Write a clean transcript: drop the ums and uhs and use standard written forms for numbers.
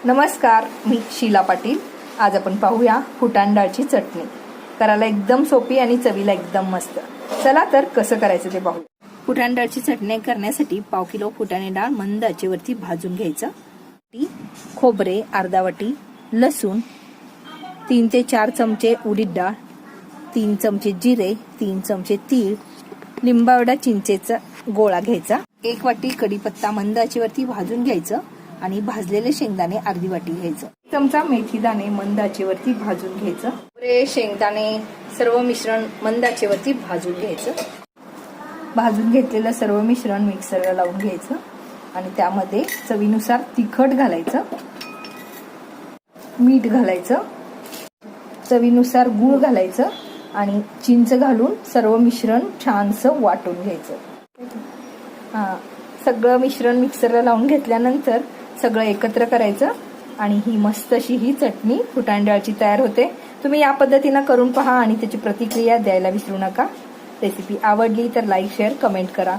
नमस्कार, मी शीला पाटील। आज आपण पाहूया फुटाण डाळची चटणी। करायला एकदम सोपी आणि चवीला एकदम मस्त। चला तर कसं करायचं ते पाहू। फुटाण डाळची चटणी करण्यासाठी पाव किलो फुटाणे डाळ मंद आचेवरती भाजून घ्यायचं। खोबरे अर्धा वाटी, लसूण 3 ते 4 चमचे, उडीद डाळ 3 चमचे, जिरे 3 चमचे, तीळ, लिंबावडा चिंचेचा गोळा घ्यायचा। 1 वाटी कढीपत्ता मंद आचेवरती भाजून घ्यायचं आणि भाजलेले शेंगदाणे अर्धी वाटी घ्यायचं। 1 चमचा मेथी दाणे मंद आचेवरती भाजून घ्यायचं। खोबरे शेंगदाणे सर्व मिश्रण मंद आचेवरती भाजून घ्यायचं। भाजून घेतलेलं सर्व मिश्रण मिक्सरला लावून घ्यायचं आणि त्यामध्ये चवीनुसार तिखट घालायचं, मीठ घालायचं, चवीनुसार गूळ घालायचं आणि चिंच घालून सर्व मिश्रण छानसं वाटून घ्यायचं। सगळं मिश्रण मिक्सरला लावून घेतल्यानंतर सगळं एकत्र करायचं आणि ही मस्त अशी ही चटणी फुटाण डाळची तयार होते। तुम्ही या पद्धतीने करून पहा आणि त्याची प्रतिक्रिया द्यायला विसरू नका। रेसिपी आवडली तर लाईक, शेअर, कमेंट करा।